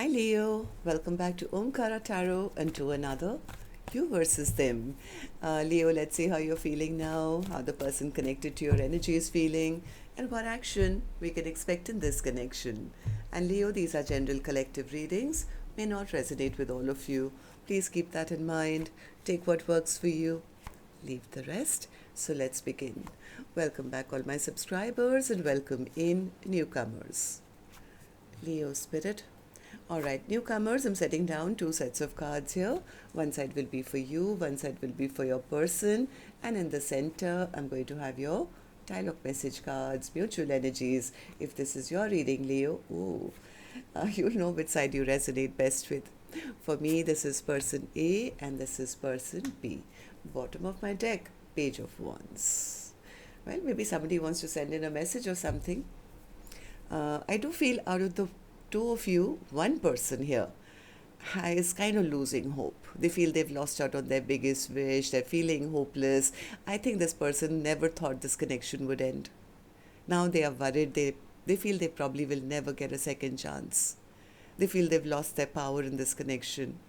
Hi Leo, welcome back to Omkaratarot and to another You versus Them. Leo, let's see how you're feeling now, how the person connected to your energy is feeling, and what action we can expect in this connection. And Leo, these are general collective readings, may not resonate with all of you. Please keep that in mind. Take what works for you, leave the rest. So let's begin. Welcome back, all my subscribers, and welcome in newcomers. Leo Spirit. Alright, newcomers, I'm setting down two sets of cards here. One side will be for you, one side will be for your person, and in the center, I'm going to have your dialogue message cards, mutual energies. If this is your reading, Leo, you'll know which side you resonate best with. For me, this is person A and this is person B. Bottom of my deck, Page of Wands. Well, maybe somebody wants to send in a message or something. I do feel out of the two of you, one person here is kind of losing hope. They feel they've lost out on their biggest wish. They're feeling hopeless. I think this person never thought this connection would end. Now they are worried. They feel they probably will never get a second chance. They feel they've lost their power in this connection.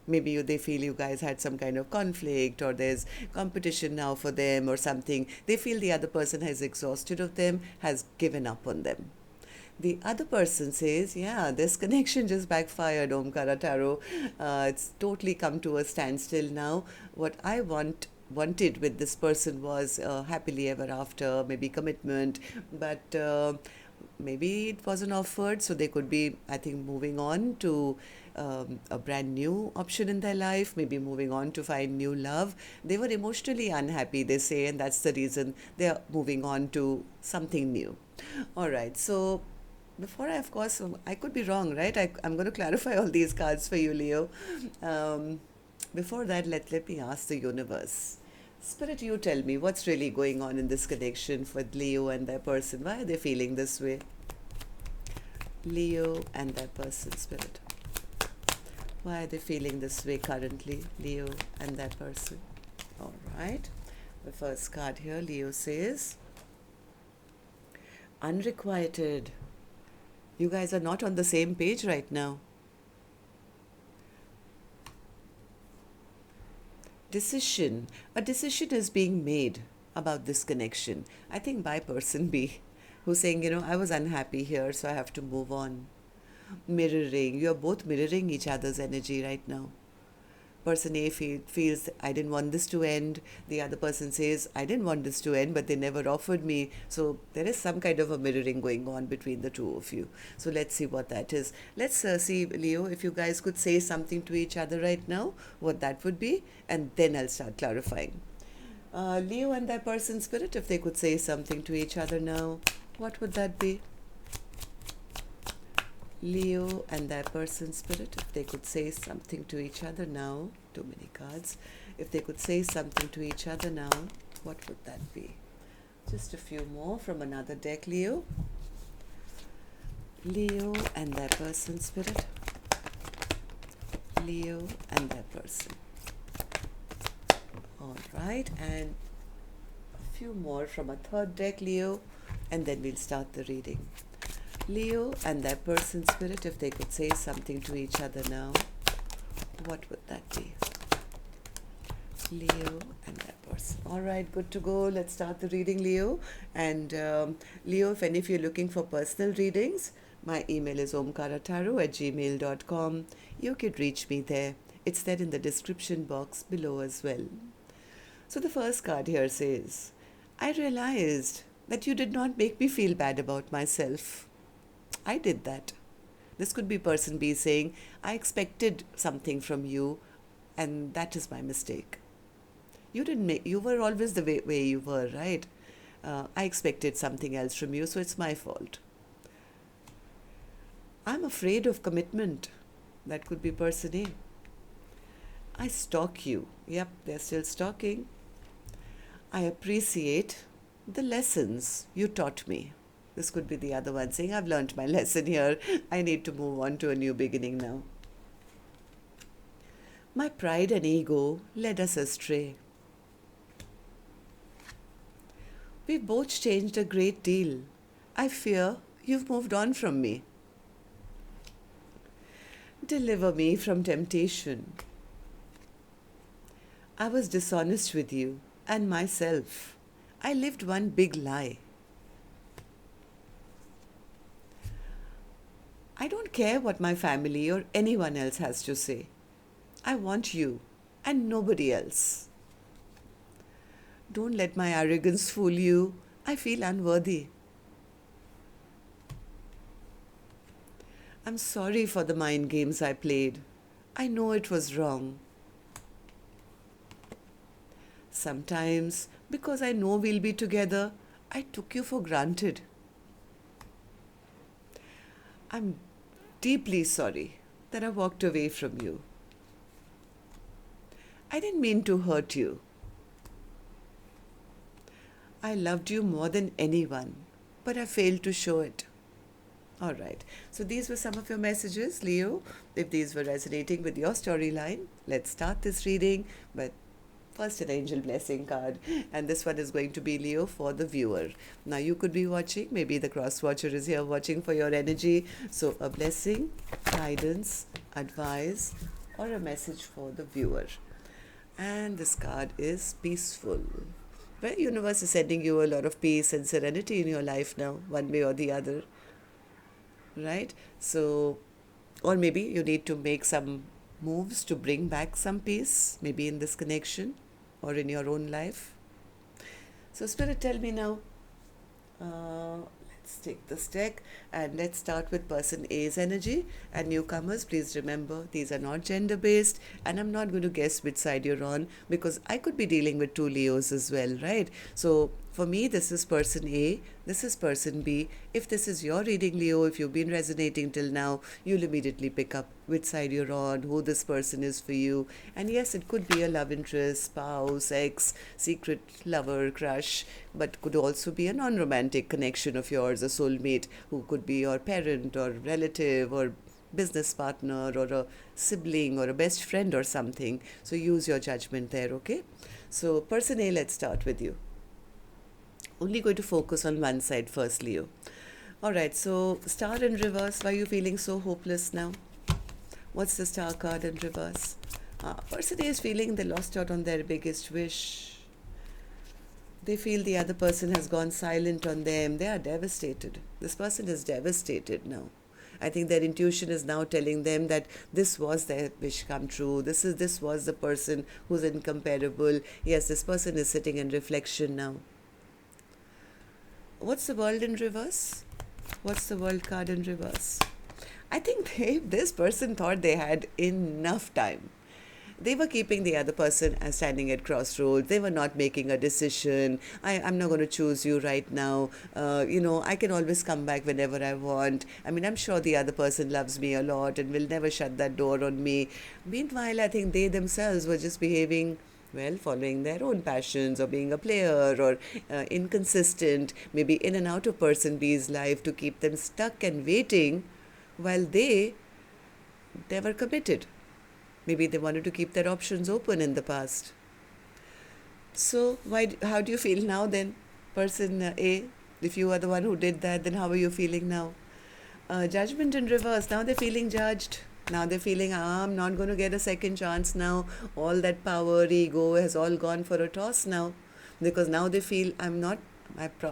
Maybe they feel you guys had some kind of conflict or there's competition now for them or something. They feel the other person has exhausted of them, has given up on them. The other person says, yeah, this connection just backfired, Omkaratarot. It's totally come to a standstill now. What I wanted with this person was happily ever after, maybe commitment, but maybe it wasn't offered, so they could be, I think, moving on to a brand new option in their life, maybe moving on to find new love. They were emotionally unhappy, they say, and that's the reason they are moving on to something new. All right, so before of course, I could be wrong, right? I'm going to clarify all these cards for you, Leo. Before that, let me ask the universe. Spirit, you tell me what's really going on in this connection with Leo and their person. Why are they feeling this way? Leo and their person, Spirit. Why are they feeling this way currently, Leo and their person? All right. The first card here, Leo says, unrequited. You guys are not on the same page right now. Decision. A decision is being made about this connection. I think by person B, who's saying, I was unhappy here, so I have to move on. Mirroring. You're both mirroring each other's energy right now. Person A feels, I didn't want this to end. The other person says, I didn't want this to end, but they never offered me. So there is some kind of a mirroring going on between the two of you. So let's see what that is. Let's see, Leo, if you guys could say something to each other right now, what that would be, and then I'll start clarifying. Leo and that person, Spirit, if they could say something to each other now, what would that be? Leo and their person, Spirit, if they could say something to each other now, too many cards, if they could say something to each other now, what would that be? Just a few more from another deck, Leo. Leo and their person, Spirit. Leo and their person. All right, and a few more from a third deck, Leo, and then we'll start the reading. Leo and their person, Spirit, if they could say something to each other now, what would that be? Leo and their person. All right, good to go. Let's start the reading, Leo. And Leo, if any of you are looking for personal readings, my email is omkaratarot@gmail.com. You could reach me there. It's there in the description box below as well. So the first card here says, I realized that you did not make me feel bad about myself. I did that. This could be person B saying, I expected something from you and that is my mistake. You were always the way you were, right? I expected something else from you, so it's my fault. I'm afraid of commitment. That could be person A. I stalk you. Yep, they're still stalking. I appreciate the lessons you taught me. This could be the other one saying, I've learned my lesson here. I need to move on to a new beginning now. My pride and ego led us astray. We've both changed a great deal. I fear you've moved on from me. Deliver me from temptation. I was dishonest with you and myself. I lived one big lie. I don't care what my family or anyone else has to say. I want you and nobody else. Don't let my arrogance fool you. I feel unworthy. I'm sorry for the mind games I played. I know it was wrong. Sometimes, because I know we'll be together, I took you for granted. I'm deeply sorry that I walked away from you. I didn't mean to hurt you. I loved you more than anyone, but I failed to show it. All right. So these were some of your messages, Leo. If these were resonating with your storyline, let's start this reading. But first, an angel blessing card. And this one is going to be, Leo, for the viewer. Now, you could be watching. Maybe the cross watcher is here watching for your energy. So a blessing, guidance, advice, or a message for the viewer. And this card is peaceful. Well, universe is sending you a lot of peace and serenity in your life now, one way or the other. Right? So, or maybe you need to make some moves to bring back some peace, maybe in this connection or in your own life. So, Spirit, tell me now. Let's take this deck and let's start with person A's energy. And newcomers, please remember, these are not gender based, and I'm not going to guess which side you're on because I could be dealing with two Leos as well, right? So for me, this is person A, this is person B. If this is your reading, Leo, if you've been resonating till now, you'll immediately pick up which side you're on, who this person is for you. And yes, it could be a love interest, spouse, ex, secret lover, crush, but could also be a non-romantic connection of yours, a soulmate who could be your parent or relative or business partner or a sibling or a best friend or something. So use your judgment there, okay? So person A, let's start with you. Only going to focus on one side first, Leo. All right, so star in reverse. Why are you feeling so hopeless now? What's the star card in reverse? Person A is feeling they lost out on their biggest wish. They feel the other person has gone silent on them. They are devastated. This person is devastated now. I think their intuition is now telling them that this was their wish come true. This was the person who's incomparable. Yes, this person is sitting in reflection now. What's the world in reverse? What's the world card in reverse? I think this person thought they had enough time. They were keeping the other person as standing at crossroads. They were not making a decision. I'm not going to choose you right now. I can always come back whenever I want. I mean, I'm sure the other person loves me a lot and will never shut that door on me. Meanwhile, I think they themselves were just behaving well, following their own passions or being a player or inconsistent, maybe in and out of person B's life to keep them stuck and waiting while they were committed. Maybe they wanted to keep their options open in the past. So how do you feel now then, person A? If you are the one who did that, then how are you feeling now? Judgment in reverse. Now they're feeling judged. Now they're feeling, I'm not going to get a second chance now. All that power, ego has all gone for a toss now. Because now they feel,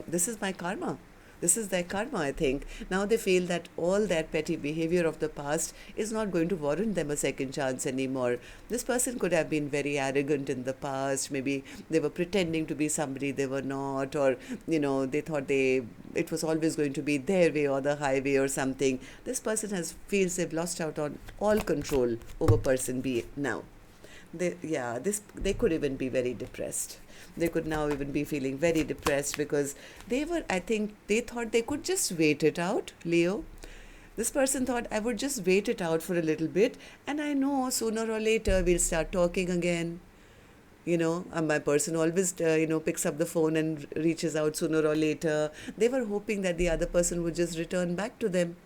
this is my karma. This is their karma, I think. Now they feel that all that petty behavior of the past is not going to warrant them a second chance anymore. This person could have been very arrogant in the past. Maybe they were pretending to be somebody they were not, or, they thought it was always going to be their way or the highway or something. This person feels they've lost out on all control over person B now. They could even be very depressed. They could now even be feeling very depressed because they thought they could just wait it out, Leo. This person thought, I would just wait it out for a little bit and I know sooner or later we'll start talking again. My person always, picks up the phone and reaches out sooner or later. They were hoping that the other person would just return back to them.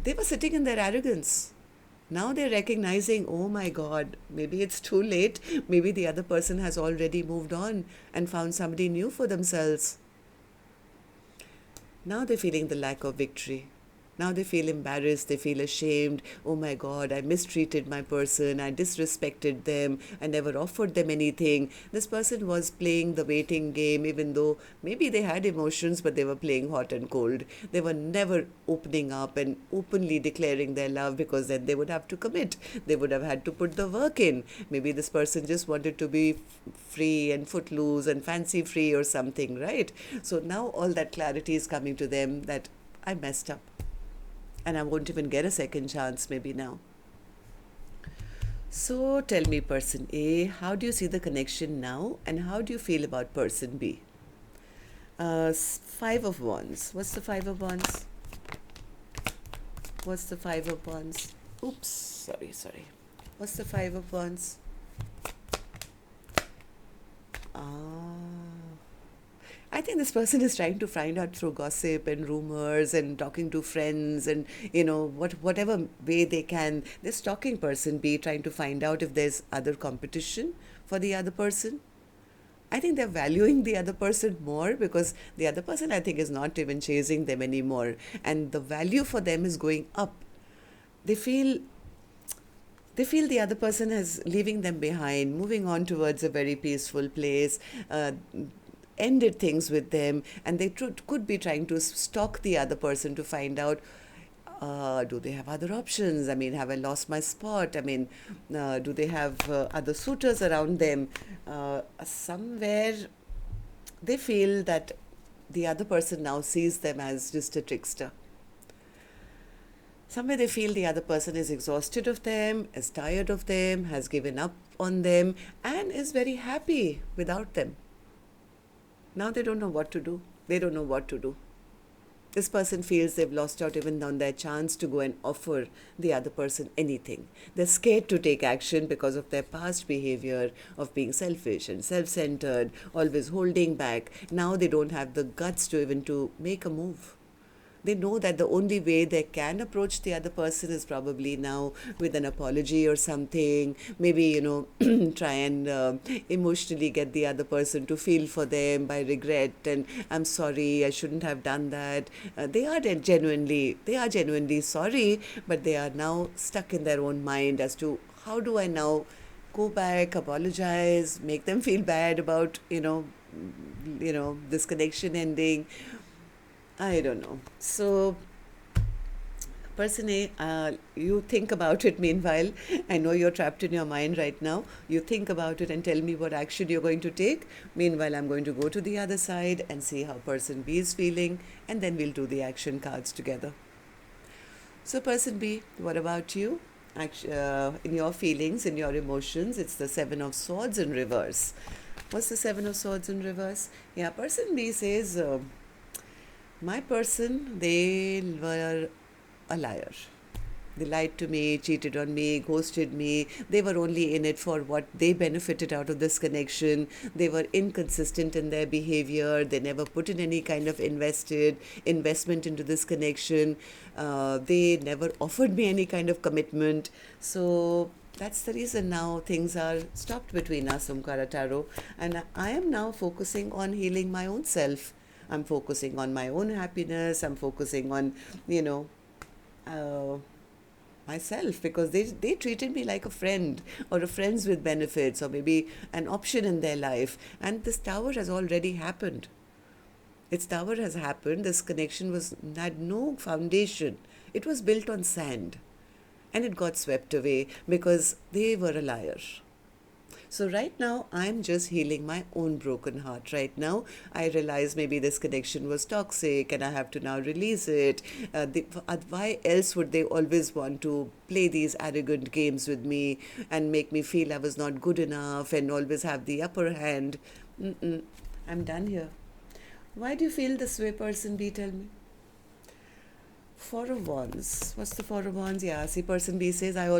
They were sitting in their arrogance. Now they're recognizing, oh my God, maybe it's too late. Maybe the other person has already moved on and found somebody new for themselves. Now they're feeling the lack of victory. Now they feel embarrassed, they feel ashamed. Oh my God, I mistreated my person, I disrespected them, I never offered them anything. This person was playing the waiting game, even though maybe they had emotions, but they were playing hot and cold. They were never opening up and openly declaring their love, because then they would have to commit. They would have had to put the work in. Maybe this person just wanted to be free and footloose and fancy free or something, right? So now all that clarity is coming to them that I messed up and I won't even get a second chance maybe now. So tell me, person A, how do you see the connection now and how do you feel about person B? Five of Wands. What's the Five of Wands? What's the Five of Wands? Oops, sorry. What's the Five of Wands? I think this person is trying to find out through gossip and rumors and talking to friends and, whatever way they can. This stalking person B, trying to find out if there's other competition for the other person. I think they're valuing the other person more, because the other person, I think, is not even chasing them anymore. And the value for them is going up. They feel the other person is leaving them behind, moving on towards a very peaceful place, ended things with them, and they could be trying to stalk the other person to find out, do they have other options? I mean, have I lost my spot? I mean, do they have other suitors around them? Somewhere they feel that the other person now sees them as just a trickster. Somewhere they feel the other person is exhausted of them, is tired of them, has given up on them, and is very happy without them. Now they don't know what to do. They don't know what to do. This person feels they've lost out even on their chance to go and offer the other person anything. They're scared to take action because of their past behavior of being selfish and self-centered, always holding back. Now they don't have the guts to make a move. They know that the only way they can approach the other person is probably now with an apology or something. Maybe, try and emotionally get the other person to feel for them by regret and I'm sorry, I shouldn't have done that. They are genuinely sorry, but they are now stuck in their own mind as to how do I now go back, apologize, make them feel bad about, this connection ending. I don't know. So, person A, you think about it meanwhile. I know you're trapped in your mind right now. You think about it and tell me what action you're going to take. Meanwhile, I'm going to go to the other side and see how person B is feeling, and then we'll do the action cards together. So, person B, what about you? In your feelings, in your emotions, it's the Seven of Swords in reverse. What's the Seven of Swords in reverse? Yeah, person B says, my person, they were a liar. They lied to me, cheated on me, ghosted me. They were only in it for what they benefited out of this connection. They were inconsistent in their behavior. They never put in any kind of investment into this connection. They never offered me any kind of commitment. So that's the reason now things are stopped between us, Omkaratarot. And I am now focusing on healing my own self. I'm focusing on my own happiness. I'm focusing on, myself, because they treated me like a friend or a friends with benefits or maybe an option in their life. And this tower has already happened. Its tower has happened. This connection had no foundation. It was built on sand. And it got swept away because they were a liar. So right now, I'm just healing my own broken heart. Right now, I realize maybe this connection was toxic and I have to now release it. Why else would they always want to play these arrogant games with me and make me feel I was not good enough and always have the upper hand? I'm done here. Why do you feel this way, person B? Tell me. Four of Wands. What's the Four of Wands? Yeah, see, person B says, at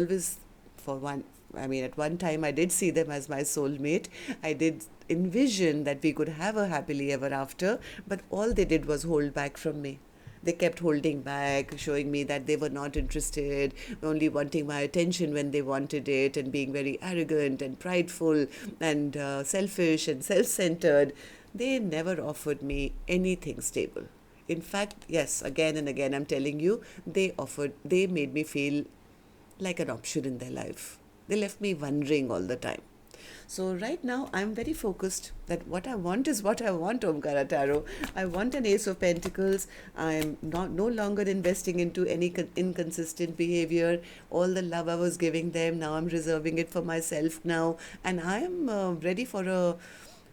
one time I did see them as my soulmate. I did envision that we could have a happily ever after, but all they did was hold back from me. They kept holding back, showing me that they were not interested, only wanting my attention when they wanted it, and being very arrogant and prideful and selfish and self-centered. They never offered me anything stable. In fact, yes, again and again, I'm telling you, they made me feel like an option in their life. They left me wondering all the time. So right now, I'm very focused that what I want is what I want, Omkara Tarot. I want an Ace of Pentacles. I'm not no longer investing into any inconsistent behavior. All the love I was giving them, now I'm reserving it for myself now. And I am ready for a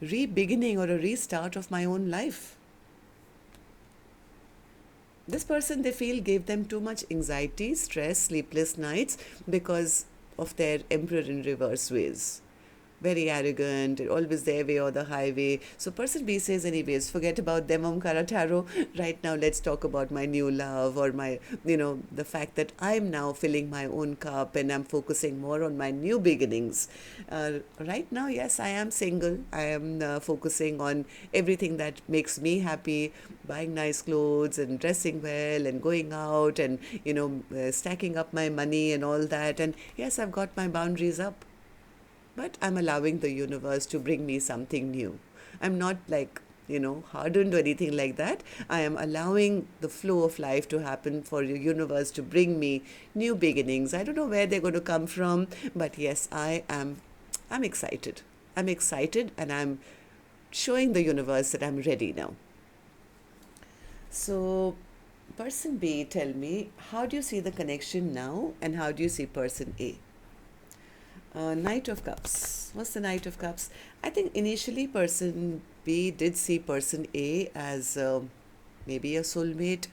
re-beginning or a restart of my own life. This person, they feel, gave them too much anxiety, stress, sleepless nights because of their Emperor in reverse ways. Very arrogant, always their way or the highway. So person B says, anyways, forget about them, Omkara Tarot. Right now, let's talk about my new love, or my, the fact that I'm now filling my own cup and I'm focusing more on my new beginnings. Right now, yes, I am single. I am focusing on everything that makes me happy, buying nice clothes and dressing well and going out and, stacking up my money and all that. And yes, I've got my boundaries up. But I'm allowing the universe to bring me something new. I'm not hardened or anything like that. I am allowing the flow of life to happen for the universe to bring me new beginnings. I don't know where they're going to come from, but yes, I'm excited. I'm excited and I'm showing the universe that I'm ready now. So, person B, tell me, how do you see the connection now and how do you see person A? Knight of Cups. What's the Knight of Cups? I think initially person B did see person A as maybe a soulmate,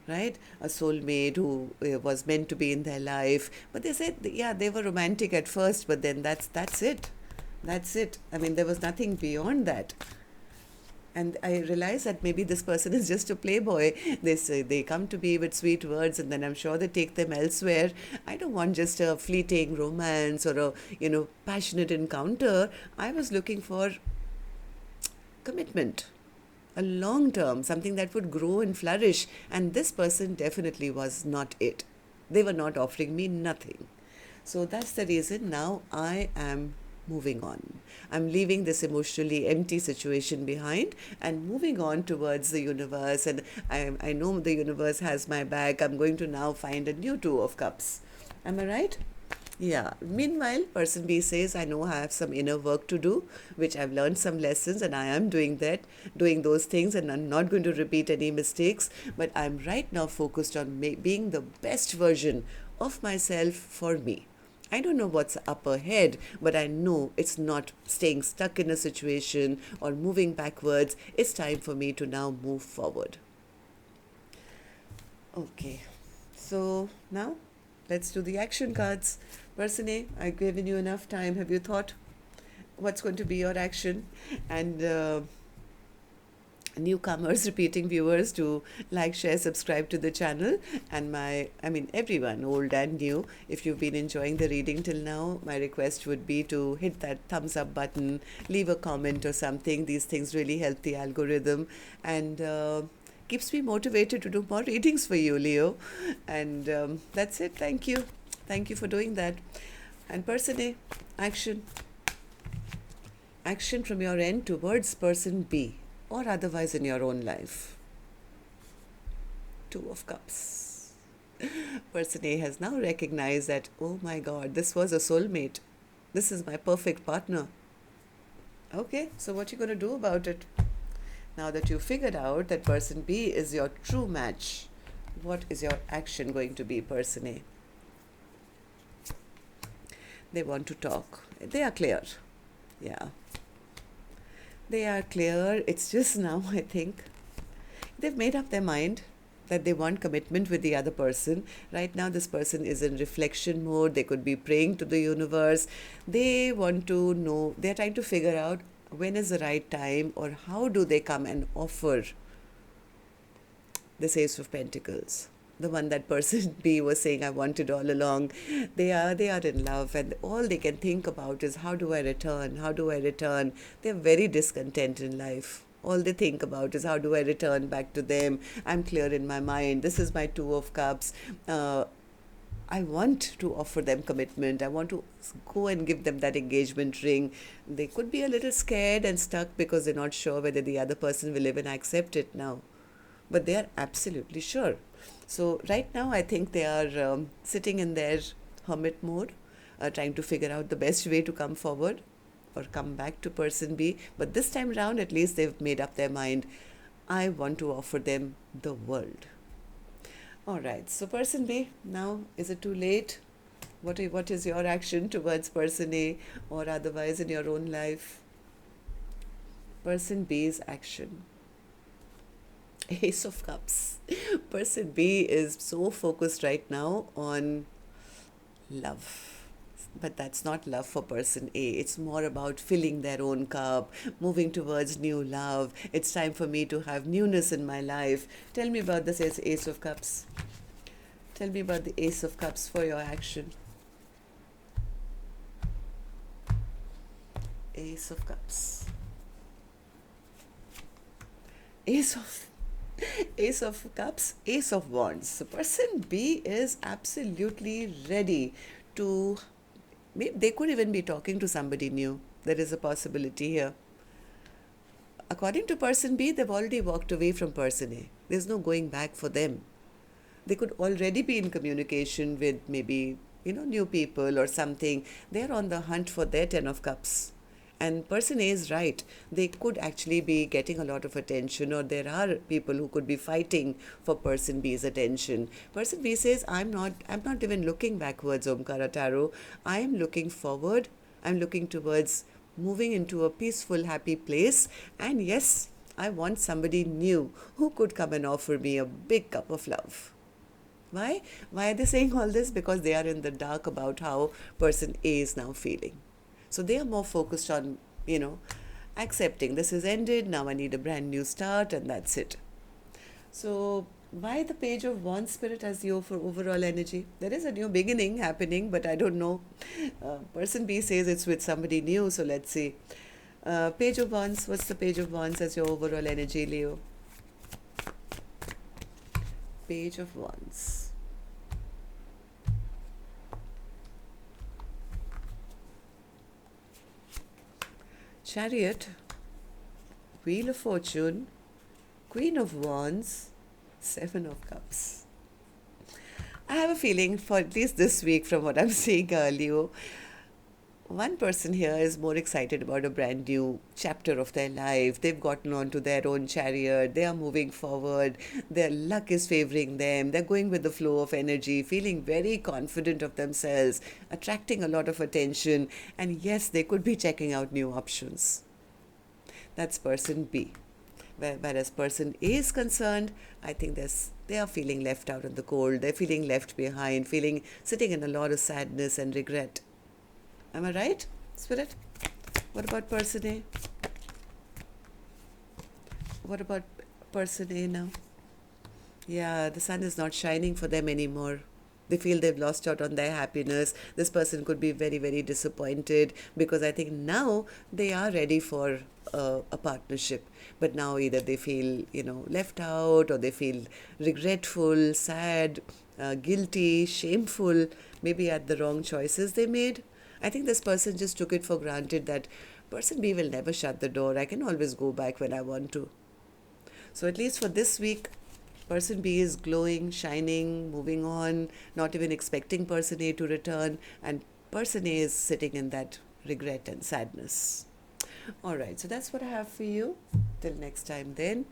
right? A soulmate who was meant to be in their life. But they said, yeah, they were romantic at first, but then that's it. That's it. I mean, there was nothing beyond that. And I realize that maybe this person is just a playboy. They say they come to me with sweet words and then I'm sure they take them elsewhere. I don't want just a fleeting romance or a, passionate encounter. I was looking for commitment, a long term, something that would grow and flourish. And this person definitely was not it. They were not offering me nothing. So that's the reason now I am moving on. I'm leaving this emotionally empty situation behind and moving on towards the universe. And I know the universe has my back. I'm going to now find a new Two of Cups. Am I right? Yeah. Meanwhile, person B says, I know I have some inner work to do, which I've learned some lessons and I am doing those things, and I'm not going to repeat any mistakes. But I'm right now focused on being the best version of myself for me. I don't know what's up ahead, but I know it's not staying stuck in a situation or moving backwards. It's time for me to now move forward. Okay, so now let's do the action cards. Person A, I've given you enough time. Have you thought what's going to be your action? And newcomers, repeating viewers, to like, share, subscribe to the channel. And everyone, old and new, if you've been enjoying the reading till now, my request would be to hit that thumbs up button, leave a comment or something. These things really help the algorithm and keeps me motivated to do more readings for you, Leo. And that's it. Thank you for doing that. And person A, action from your end towards person B, or otherwise in your own life. Two of Cups. Person A has now recognized that, oh my God, this was a soulmate. This is my perfect partner. Okay, so what you going to do about it? Now that you figured out that person B is your true match, what is your action going to be, person A? They want to talk. They are clear. Yeah. They are clear. It's just now, I think, they've made up their mind that they want commitment with the other person. Right now, this person is in reflection mode. They could be praying to the universe. They want to know, they're trying to figure out when is the right time, or how do they come and offer this Ace of Pentacles. The one that person B was saying I wanted all along. They are in love, and all they can think about is how do I return? How do I return? They're very discontent in life. All they think about is how do I return back to them? I'm clear in my mind. This is my Two of Cups. I want to offer them commitment. I want to go and give them that engagement ring. They could be a little scared and stuck because they're not sure whether the other person will even accept it now. but they are absolutely sure. So right now, I think they are sitting in their hermit mode, trying to figure out the best way to come forward or come back to person B. But this time around, at least they've made up their mind. I want to offer them the world. All right. So person B, now is it too late? What is your action towards person A or otherwise in your own life? Person B's action. Ace of Cups. Person B is so focused right now on love. But that's not love for person A. It's more about filling their own cup, moving towards new love. It's time for me to have newness in my life. Tell me about this Ace of Cups. Tell me about the Ace of Cups for your action. Ace of Cups. Ace of Cups, Ace of Wands. So person B is absolutely ready to, they could even be talking to somebody new. There is a possibility here. According to person B, they've already walked away from person A. There's no going back for them. They could already be in communication with maybe, new people or something. They're on the hunt for their 10 of Cups. And person A is right. They could actually be getting a lot of attention, or there are people who could be fighting for person B's attention. Person B says, I'm not even looking backwards, Omkaratarot. I am looking forward. I'm looking towards moving into a peaceful, happy place. And yes, I want somebody new who could come and offer me a big cup of love. Why? Why are they saying all this? Because they are in the dark about how person A is now feeling. So they are more focused on, accepting this is ended, now I need a brand new start, and that's it. So why the Page of Wands, Spirit, as your for overall energy? There is a new beginning happening, but I don't know. Person B says it's with somebody new, so let's see. Page of Wands, what's the Page of Wands as your overall energy, Leo? Page of Wands. Chariot, Wheel of Fortune, Queen of Wands, Seven of Cups. I have a feeling for at least this week from what I'm seeing, Leo, one person here is more excited about a brand new chapter of their life. They've gotten onto their own chariot. They are moving forward. Their luck is favoring them. They're going with the flow of energy, feeling very confident of themselves, attracting a lot of attention. And yes, they could be checking out new options. That's person B. Whereas person A is concerned, I think they are feeling left out in the cold. They're feeling left behind, sitting in a lot of sadness and regret. Am I right, Spirit? What about person A? What about person A now? Yeah, the sun is not shining for them anymore. They feel they've lost out on their happiness. This person could be very, very disappointed because I think now they are ready for a partnership. But now either they feel, left out, or they feel regretful, sad, guilty, shameful, maybe at the wrong choices they made. I think this person just took it for granted that person B will never shut the door. I can always go back when I want to. So at least for this week, person B is glowing, shining, moving on, not even expecting person A to return, and person A is sitting in that regret and sadness. All right, so that's what I have for you. Till next time then,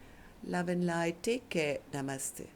love and light. Take care. Namaste.